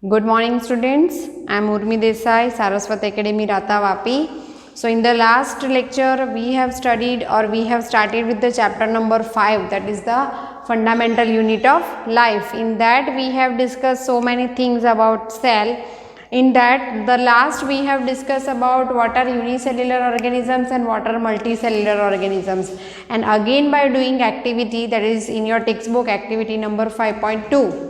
Good morning students, I am Urmi Desai, Saraswat Academy, Rata Vapi. So in the last lecture we have studied or we have started with the chapter number 5, that is the fundamental unit of life. In that we have discussed so many things about cell. In that the last we have discussed about what are unicellular organisms and what are multicellular organisms. And again by doing activity, that is in your textbook activity number 5.2.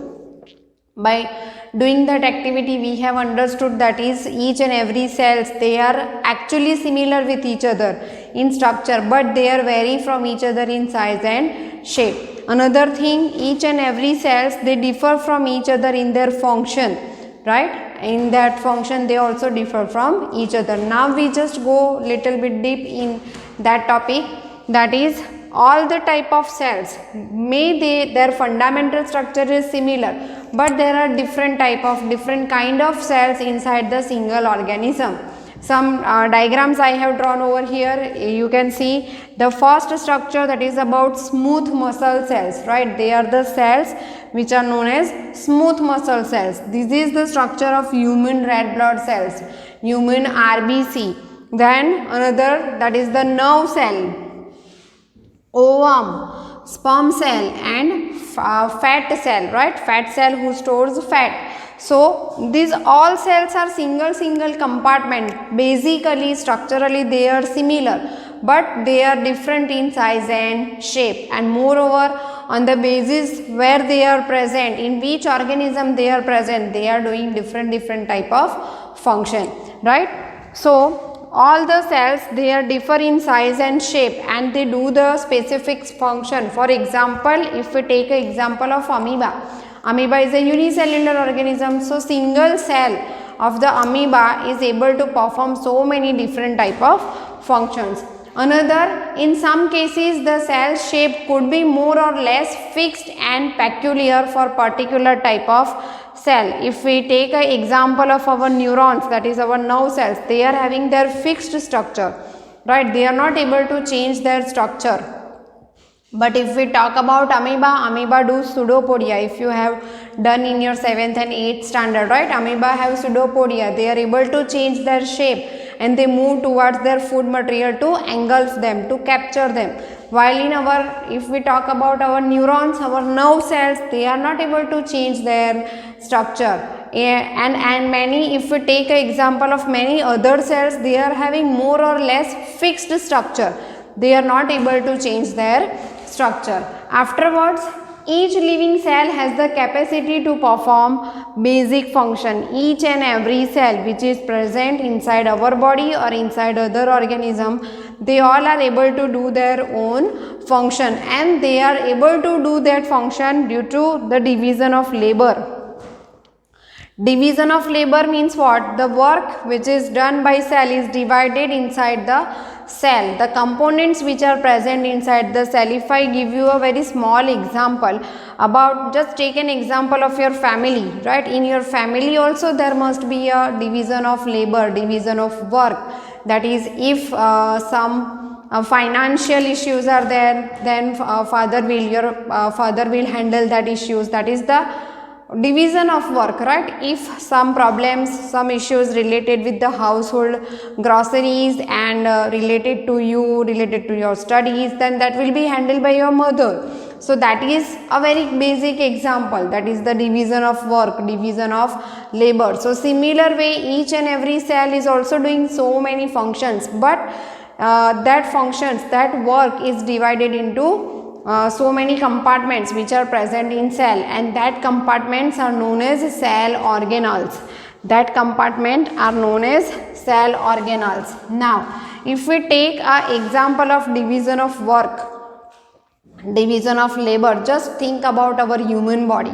By doing that activity we have understood that is each and every cells, they are actually similar with each other in structure, but they are vary from each other in size and shape. Another thing, each and every cells, they differ from each other in their function, right? In that function they also differ from each other. Now we just go little bit deep in that topic, that is all the type of cells, their fundamental structure is similar, but there are different kind of cells inside the single organism. Some diagrams I have drawn over here. You can see the first structure, that is about smooth muscle cells, right? They are the cells which are known as smooth muscle cells. This is the structure of human red blood cells, human RBC. Then another, that is the nerve cell, ovum, sperm cell and fat cell, right? Fat cell who stores fat. So these all cells are single compartment. Basically structurally they are similar, but they are different in size and shape, and moreover on the basis where they are present, in which organism they are present, they are doing different type of function, right? So all the cells, they are differ in size and shape and they do the specific function. For example, if we take an example of amoeba. Amoeba is a unicellular organism, so single cell of the amoeba is able to perform so many different type of functions. Another, in some cases the cell shape could be more or less fixed and peculiar for particular type of cell. If we take an example of our neurons, that is our nerve cells, they are having their fixed structure, right? They are not able to change their structure. But if we talk about amoeba do pseudopodia. If you have done in your 7th and 8th standard, right? Amoeba have pseudopodia. They are able to change their shape and they move towards their food material to engulf them, to capture them. While in if we talk about our neurons, our nerve cells, they are not able to change their structure. And many, if we take an example of many other cells, they are having more or less fixed structure. They are not able to change their structure. Afterwards, each living cell has the capacity to perform basic function. Each and every cell which is present inside our body or inside other organism, they all are able to do their own function, and they are able to do that function due to the division of labor. Division of labor means what? The work which is done by cell is divided inside the cell. The components which are present inside the cell. If I give you a very small example about, just take an example of your family, right? In your family also there must be a division of labor, division of work. That is, if some financial issues are there, then your father will handle that issues. That is the division of work, right? If some problems, some issues related with the household groceries and related to you, related to your studies, then that will be handled by your mother. So that is a very basic example, that is the division of work, division of labor. So similar way, each and every cell is also doing so many functions, but that functions, that work is divided into so many compartments which are present in cell, and that compartments are known as cell organelles. That compartment are known as cell organelles. Now, if we take an example of division of work, division of labor, just think about our human body.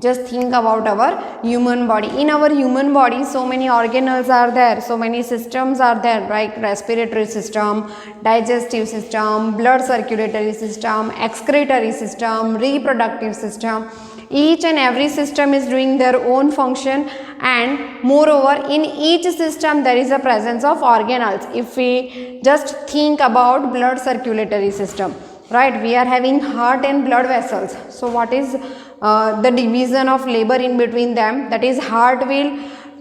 Just think about our human body. In our human body, so many organelles are there, so many systems are there, like respiratory system, digestive system, blood circulatory system, excretory system, reproductive system. Each and every system is doing their own function, and moreover in each system there is a presence of organelles. If we just think about blood circulatory system, right? We are having heart and blood vessels. So what is the division of labor in between them. That is, heart will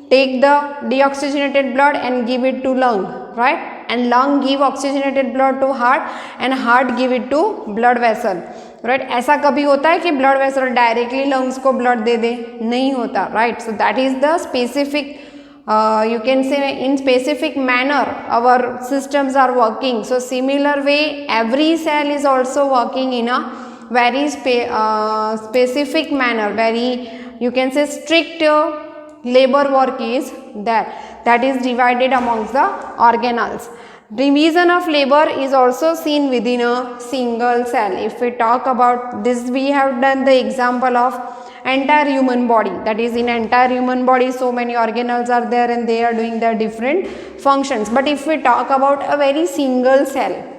take the deoxygenated blood and give it to lung, right? And lung give oxygenated blood to heart and heart give it to blood vessel, right? ऐसा कभी होता है कि blood vessel directly lungs को blood दे दे? नहीं होता, right? So that is the specific, you can say in specific manner our systems are working. So similar way every cell is also working in a very specific manner, very, you can say, strict labor work is there, that is divided amongst the organelles. Division of labor is also seen within a single cell. If we talk about this, we have done the example of entire human body, that is, in entire human body so many organelles are there and they are doing their different functions. But if we talk about a very single cell,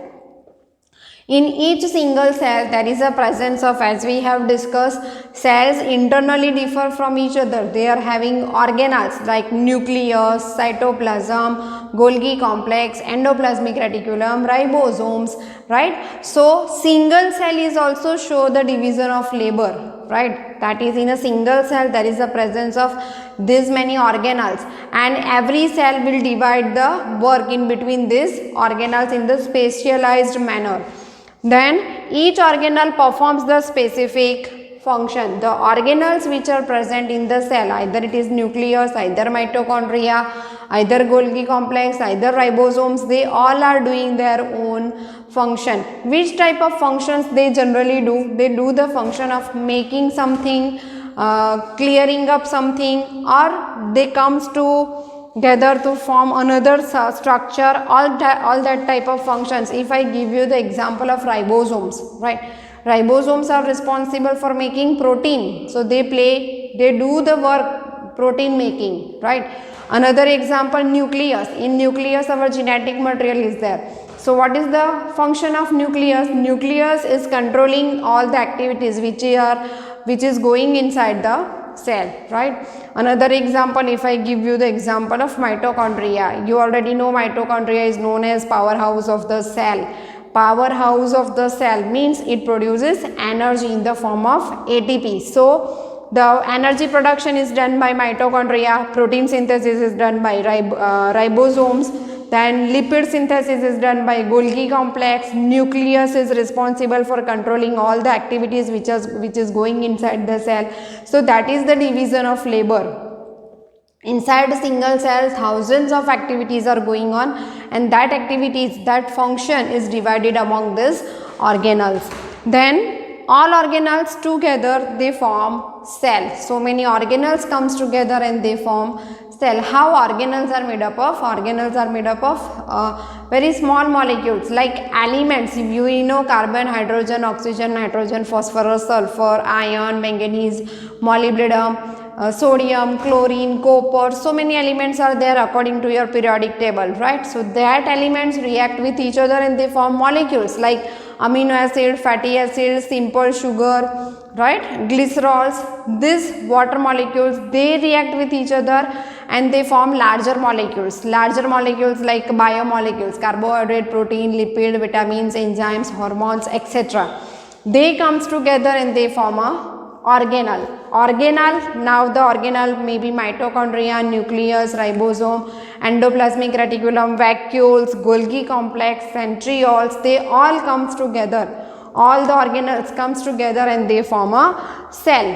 in each single cell there is a presence of, as we have discussed, cells internally differ from each other. They are having organelles like nucleus, cytoplasm, Golgi complex, endoplasmic reticulum, ribosomes, right? So single cell is also show the division of labor, right? That is, in a single cell there is a presence of this many organelles and every cell will divide the work in between these organelles in the specialized manner. Then each organelle performs the specific function. The organelles which are present in the cell, either it is nucleus, either mitochondria, either Golgi complex, either ribosomes, they all are doing their own function. Which type of functions they generally do? They do the function of making something, clearing up something, or they comes together to form another structure, all that type of functions. If I give you the example of ribosomes, right? Ribosomes are responsible for making protein. So they do the work, protein making, right? Another example, nucleus. In nucleus our genetic material is there. So what is the function of nucleus? Nucleus is controlling all the activities which is going inside the cell, right? Another example, if I give you the example of mitochondria, you already know mitochondria is known as powerhouse of the cell. Powerhouse of the cell means it produces energy in the form of ATP. So the energy production is done by mitochondria, protein synthesis is done by ribosomes, then lipid synthesis is done by Golgi complex, nucleus is responsible for controlling all the activities which is going inside the cell. So that is the division of labor. Inside a single cell, thousands of activities are going on, and that activities, that function is divided among these organelles. Then all organelles together they form cell. So many organelles comes together and they form cell. How organelles are made up of? Organelles are made up of very small molecules like elements. If you know carbon, hydrogen, oxygen, nitrogen, phosphorus, sulfur, iron, manganese, molybdenum, sodium, chlorine, copper, so many elements are there according to your periodic table, right? So that elements react with each other and they form molecules like amino acid, fatty acid, simple sugar, right? Glycerols. These water molecules, they react with each other and they form larger molecules like biomolecules, carbohydrate, protein, lipid, vitamins, enzymes, hormones, etc. They comes together and they form a organelle. Now the organelle may be mitochondria, nucleus, ribosome, endoplasmic reticulum, vacuoles, Golgi complex, centrioles, they all comes together. All the organelles comes together and they form a cell.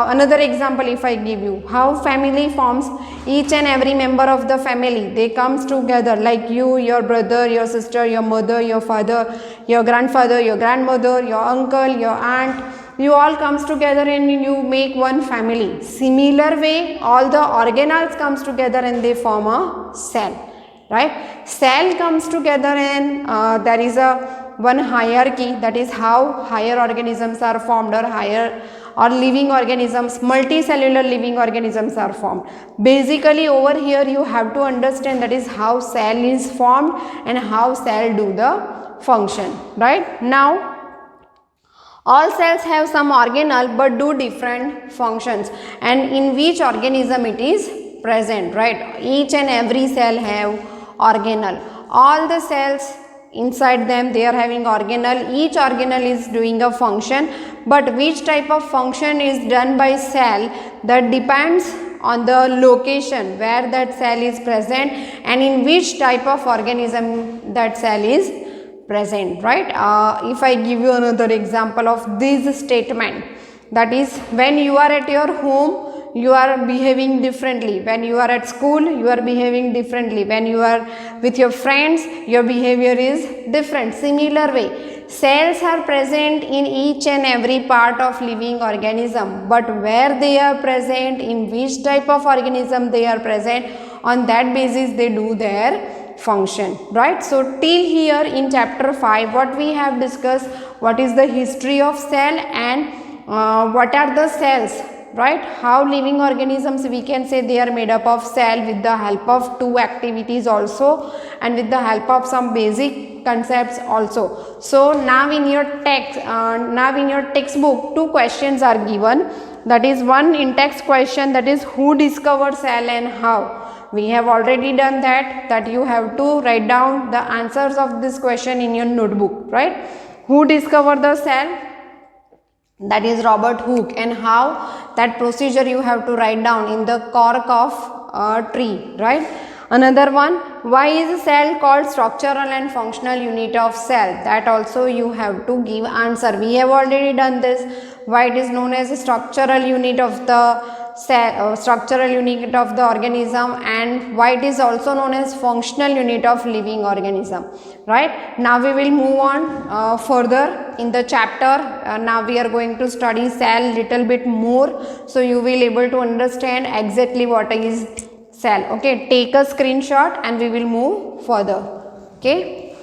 Another example if I give you, how family forms, each and every member of the family, they comes together like you, your brother, your sister, your mother, your father, your grandfather, your grandmother, your uncle, your aunt, you all comes together and you make one family. Similar way, all the organelles comes together and they form a cell, right? Cell comes together and there is one hierarchy, that is how higher organisms are formed, or living organisms, multicellular living organisms are formed. Basically over here you have to understand that is how cell is formed and how cell do the function, right? Now all cells have some organelle but do different functions, and in which organism it is present, right? Each and every cell have organelle. All the cells inside them they are having organelle. Each organelle is doing a function, but which type of function is done by cell, that depends on the location where that cell is present and in which type of organism that cell is present, right? If I give you another example of this statement, that is, when you are at your home you are behaving differently, when you are at school you are behaving differently, when you are with your friends your behavior is different. Similar way, cells are present in each and every part of living organism, but where they are present, in which type of organism they are present, on that basis they do their function, right? So till here in chapter 5 what we have discussed, what is the history of cell and what are the cells, right? How living organisms, we can say they are made up of cell with the help of two activities also and with the help of some basic concepts also. So now in your textbook two questions are given, that is one in text question, that is who discovered cell and how. We have already done that you have to write down the answers of this question in your notebook, right? Who discovered the cell? That is Robert Hooke. And how? That procedure you have to write down in the cork of a tree, right? Another one, why is a cell called structural and functional unit of cell? That also you have to give answer. We have already done this. Why it is known as a structural unit of the cell, structural unit of the organism, and why it is also known as functional unit of living organism, right? Now we will move on further in the chapter. Now we are going to study cell little bit more, so you will able to understand exactly what is cell. Okay, take a screenshot and we will move further. Okay.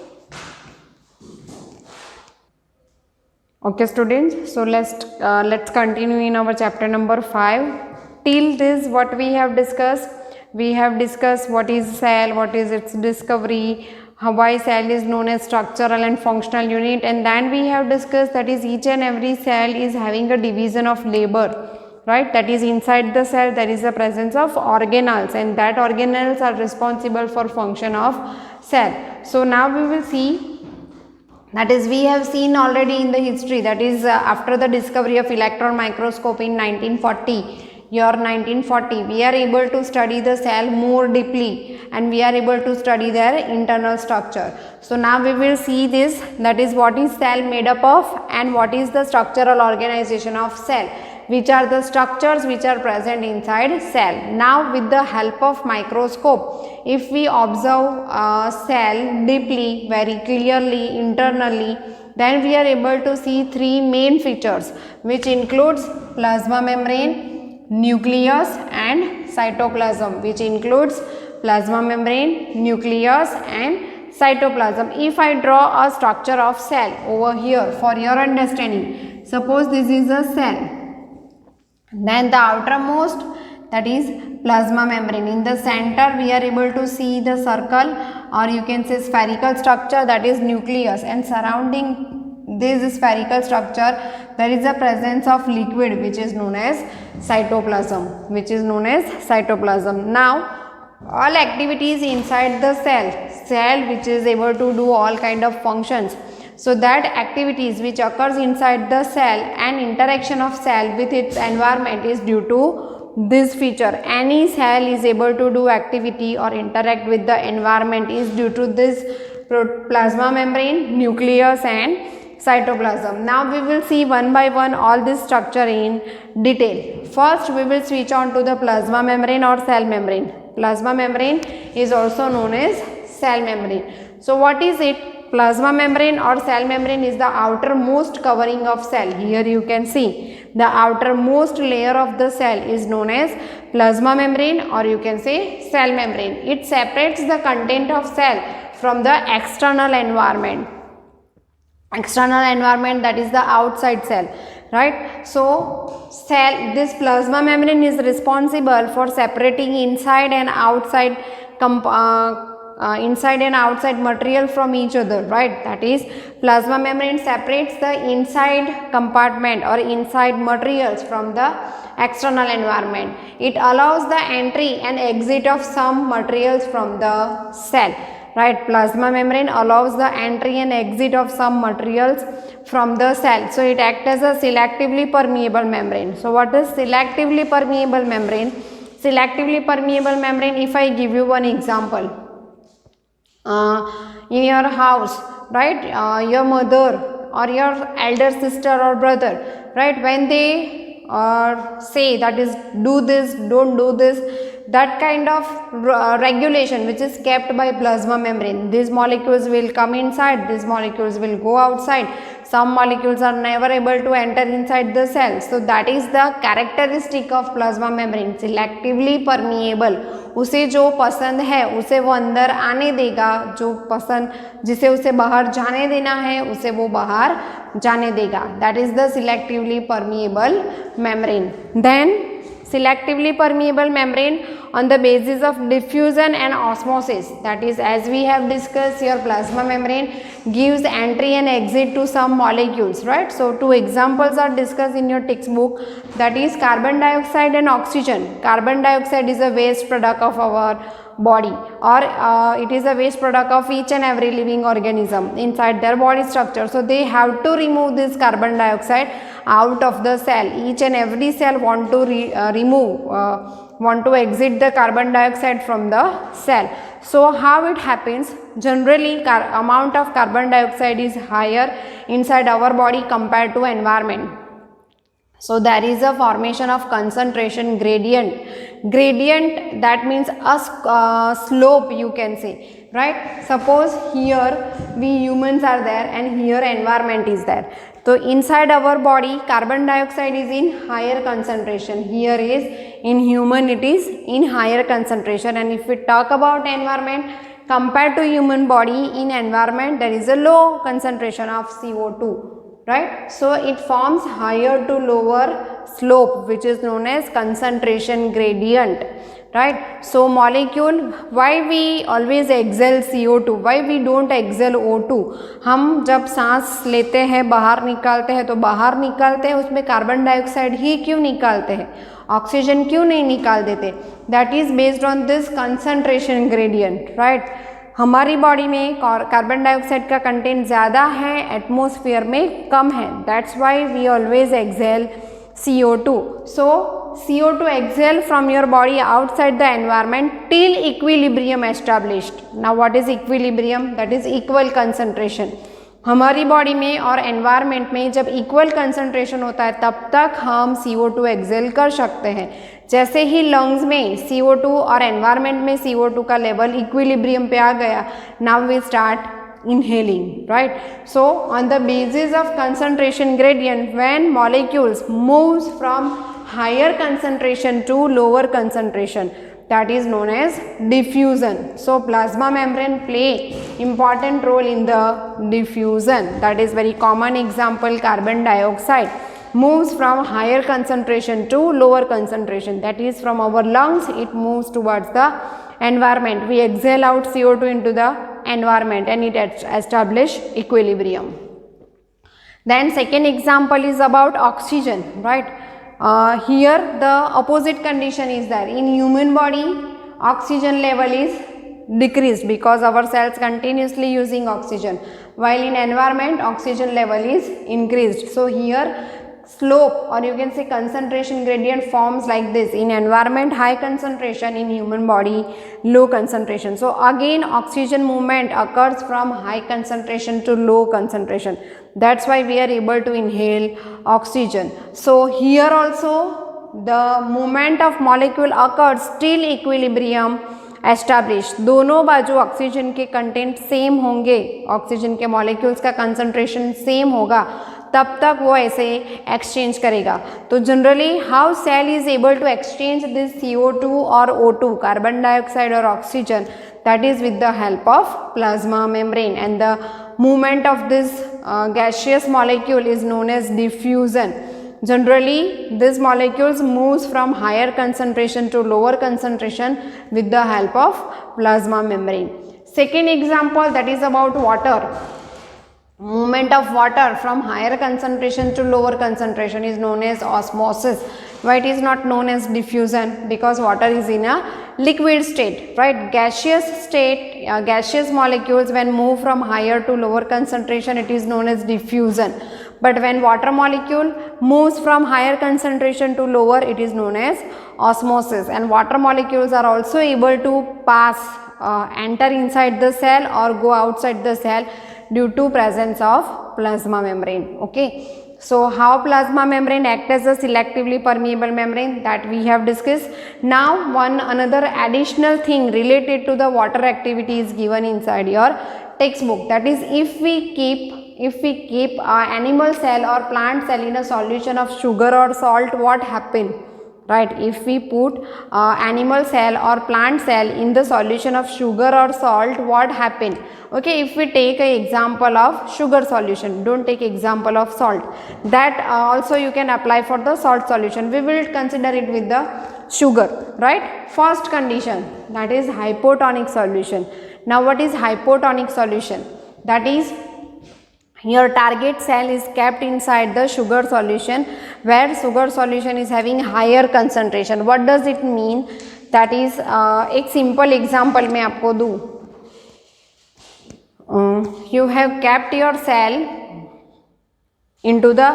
Okay students, so let's continue in our chapter number 5. Till this what we have discussed? We have discussed what is cell, what is its discovery, why cell is known as structural and functional unit, and then we have discussed that is each and every cell is having a division of labor, right? That is inside the cell there is the presence of organelles, and that organelles are responsible for function of cell. So now we will see, that is we have seen already in the history, that is after the discovery of electron microscope in 1940, we are able to study the cell more deeply and we are able to study their internal structure. So now we will see this, that is what is cell made up of and what is the structural organization of cell, which are the structures which are present inside cell. Now with the help of microscope, if we observe a cell deeply, very clearly, internally, then we are able to see three main features, which includes plasma membrane, nucleus and cytoplasm, which includes plasma membrane, nucleus and cytoplasm. If I draw a structure of cell over here for your understanding, suppose this is a cell, then the outermost, that is plasma membrane. In the center we are able to see the circle or you can say spherical structure, that is nucleus, and surrounding this spherical structure there is a presence of liquid which is known as cytoplasm, Now all activities inside the cell which is able to do all kind of functions, so that activities which occurs inside the cell and interaction of cell with its environment is due to this feature. Any cell is able to do activity or interact with the environment is due to this plasma membrane, nucleus and cytoplasm. Now we will see one by one all this structure in detail. First we will switch on to the plasma membrane or cell membrane. Plasma membrane is also known as cell membrane. So what is it? Plasma membrane or cell membrane is the outermost covering of cell. Here you can see the outermost layer of the cell is known as plasma membrane or you can say cell membrane. It separates the content of cell from the external environment. That is the outside cell, right? So this plasma membrane is responsible for separating inside and outside material from each other, right? That is plasma membrane separates the inside compartment or inside materials from the external environment. It allows the entry and exit of some materials from the cell, right? Plasma membrane allows the entry and exit of some materials from the cell. So it acts as a selectively permeable membrane. So what is selectively permeable membrane? Selectively permeable membrane, if I give you one example, in your house, right, your mother or your elder sister or brother, right, when they say that is do this, don't do this, that kind of regulation which is kept by plasma membrane. These molecules will come inside, these molecules will go outside. Some molecules are never able to enter inside the cell. So that is the characteristic of plasma membrane, selectively permeable. उसे जो पसंद है उसे वो अंदर आने देगा, जो पसंद जिसे उसे बाहर जाने देना है उसे वो बाहर जाने देगा. That is the selectively permeable membrane. Then selectively permeable membrane on the basis of diffusion and osmosis, that is, as we have discussed, your plasma membrane gives entry and exit to some molecules, right? So two examples are discussed in your textbook, that is carbon dioxide and oxygen. Carbon dioxide is a waste product of our body, or it is a waste product of each and every living organism inside their body structure. So they have to remove this carbon dioxide out of the cell. Each and every cell want to want to exit the carbon dioxide from the cell. So how it happens? Generally amount of carbon dioxide is higher inside our body compared to environment. So there is a formation of concentration gradient. Gradient, that means a slope, you can say, right? Suppose here we humans are there and here environment is there. So inside our body carbon dioxide is in higher concentration. Here is in human it is in higher concentration. And if we talk about environment, compared to human body, in environment there is a low concentration of CO2. Right? So it forms higher to lower slope, which is known as concentration gradient. Right? So molecule, why we always exhale CO2, why we don't exhale O2? हम जब सांस लेते हैं बाहर निकालते हैं तो बाहर निकालते हैं उसमें कार्बन डाइऑक्साइड ही क्यों निकालते हैं, ऑक्सीजन क्यों नहीं निकाल देते? That is based on this concentration gradient. Right? हमारी बॉडी में कार्बन डाइऑक्साइड का कंटेंट ज़्यादा है, एटमॉस्फेयर में कम है. That's why we always exhale CO2. So CO2 exhale from your body outside the environment till equilibrium established. Now what is equilibrium? That is equal concentration. हमारी body में और environment में जब इक्वल कंसंट्रेशन होता है तब तक हम CO2 एक्सेल कर सकते हैं. जैसे ही लंग्स में CO2 और एनवायरनमेंट में CO2 का लेवल इक्विलिब्रियम पे आ गया, now we start inhaling, right? So on the basis of concentration gradient, when molecules moves from higher concentration to lower concentration, that is known as diffusion. So plasma membrane play important role in the diffusion. That is very common example, carbon dioxide moves from higher concentration to lower concentration, that is from our lungs it moves towards the environment. We exhale out CO2 into the environment and it establish equilibrium. Then second example is about oxygen, right? Here the opposite condition is there. In human body oxygen level is decreased because our cells continuously using oxygen, while in environment oxygen level is increased. So here slope, or you can say concentration gradient, forms like this. In environment high concentration, in human body low concentration. So again oxygen movement occurs from high concentration to low concentration. That's why we are able to inhale oxygen. So here also the movement of molecule occurs till equilibrium establish. दोनों बाजू oxygen के content same होंगे, oxygen के molecules का concentration same होगा, तब तक वो ऐसे एक्सचेंज करेगा. तो generally how cell is able to exchange this CO2 और O2, कार्बन डाइऑक्साइड और oxygen, that is with the help of plasma membrane, and the movement of this gaseous molecule is known as diffusion. Generally these molecules moves from higher concentration to lower concentration with the help of plasma membrane. Second example, that is about water. Movement of water from higher concentration to lower concentration is known as osmosis. Why it is not known as diffusion? Because water is in a liquid state, right? Gaseous state, gaseous molecules when move from higher to lower concentration, it is known as diffusion. But when water molecule moves from higher concentration to lower, it is known as osmosis. And water molecules are also able to pass, enter inside the cell or go outside the cell due to presence of plasma membrane. Okay. So how plasma membrane act as a selectively permeable membrane, that we have discussed. Now another additional thing related to the water activity is given inside your textbook. That is, if we keep animal cell or plant cell in a solution of sugar or salt, what happen? Right, if we put animal cell or plant cell in the solution of sugar or salt, what happen? Okay, if we take an example of sugar solution, don't take example of salt. That also you can apply for the salt solution. We will consider it with the sugar, right? First condition, that is hypotonic solution. Now what is hypotonic solution? That is, your target cell is kept inside the sugar solution, where sugar solution is having higher concentration. What does it mean? That is, एक simple example मैं आपको दूँ. You have kept your cell into the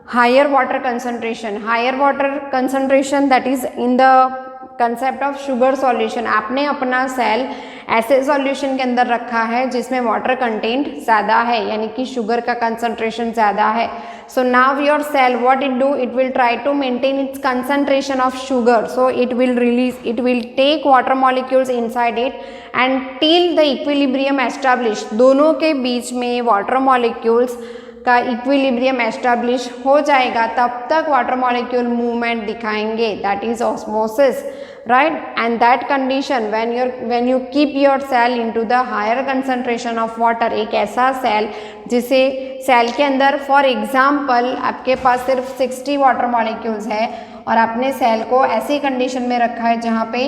higher water concentration. Higher water concentration, that is in the concept of sugar solution. आपने अपना cell ऐसे solution के अंदर रखा है जिसमें वाटर कंटेंट ज़्यादा है, यानी कि शुगर का कंसंट्रेशन ज़्यादा है. So now your cell what it do, it will try to maintain its concentration of sugar. So it will take water molecules inside it and till the equilibrium establish. दोनों के बीच में water molecules का equilibrium establish हो जाएगा, तब तक water molecule movement दिखाएंगे. That is osmosis, right? And that condition, when you keep your cell into the higher concentration of water, एक ऐसा सेल जिसे सेल के अंदर फॉर एग्जाम्पल आपके पास सिर्फ 60 वाटर मॉलिक्यूल्स है और आपने सेल को ऐसी कंडीशन में रखा है जहाँ पे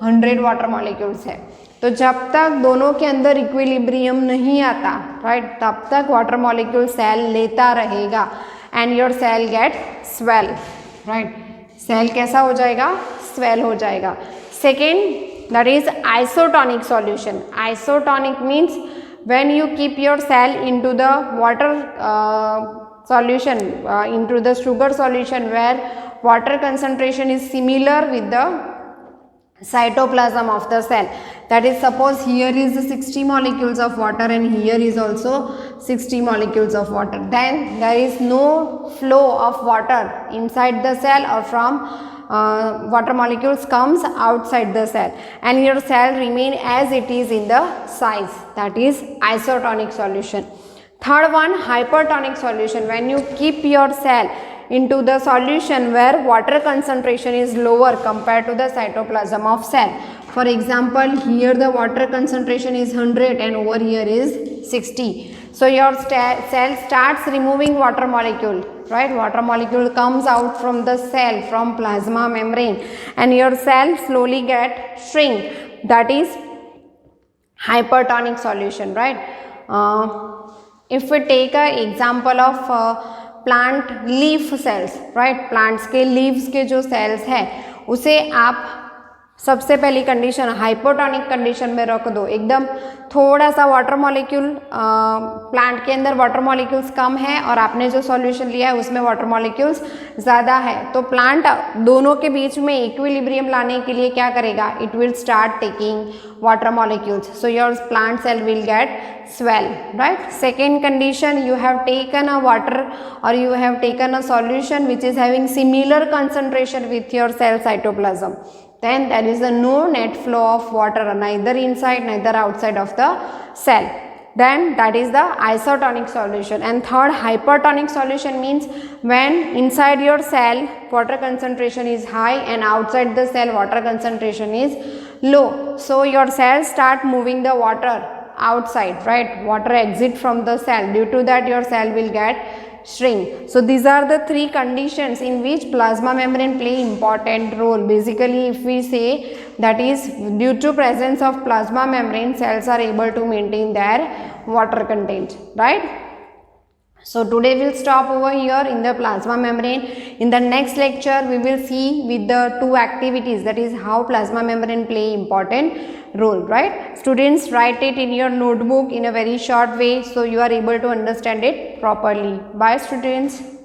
100 वाटर मॉलिक्यूल्स है, तो जब तक दोनों के अंदर इक्विलिब्रियम नहीं आता, राइट, तब तक वाटर मॉलिक्यूल सेल लेता रहेगा and your cell get swell, right. Cell कैसा हो जाएगा? स्वेल हो जाएगा. Second, that is isotonic solution. Isotonic means when you keep your cell into the water solution, into the sugar solution where water concentration is similar with the cytoplasm of the cell. That is, suppose here is 60 molecules of water and here is also 60 molecules of water. Then there is no flow of water inside the cell or from water molecules comes outside the cell, and your cell remain as it is in the size. That is isotonic solution. Third one, hypertonic solution. When you keep your cell into the solution where water concentration is lower compared to the cytoplasm of cell. For example, here the water concentration is 100 and over here is 60. So your cell starts removing water molecule, right? Water molecule comes out from the cell, from plasma membrane, and your cell slowly get shrink. That is hypertonic solution, right? If we take an example of plant leaf cells, right, plants के leaves के जो sales हैं उसे आप सबसे पहली condition hypotonic condition में रख दो. एकदम थोड़ा सा वाटर मॉलिक्यूल, प्लांट के अंदर वाटर मॉलिक्यूल्स कम है और आपने जो सॉल्यूशन लिया है उसमें वाटर मॉलिक्यूल्स ज़्यादा है, तो प्लांट दोनों के बीच में इक्विलिब्रियम लाने के लिए क्या करेगा? It will start taking water molecules. So your plant cell will get swell, right? Second condition, you have taken a water or you have taken a solution which is having similar concentration with your cell cytoplasm. Then there is a no net flow of water neither inside neither outside of the cell. Then that is the isotonic solution. And third, hypertonic solution means when inside your cell water concentration is high and outside the cell water concentration is low. So your cells start moving the water outside, right? Water exit from the cell. Due to that your cell will get shrink. So these are the three conditions in which plasma membrane play important role. Basically, if we say that is due to presence of plasma membrane, cells are able to maintain their water content, right? So today we'll stop over here in the plasma membrane. In the next lecture we will see with the two activities, that is how plasma membrane play important role, right? Students, write it in your notebook in a very short way so you are able to understand it properly. Bye students.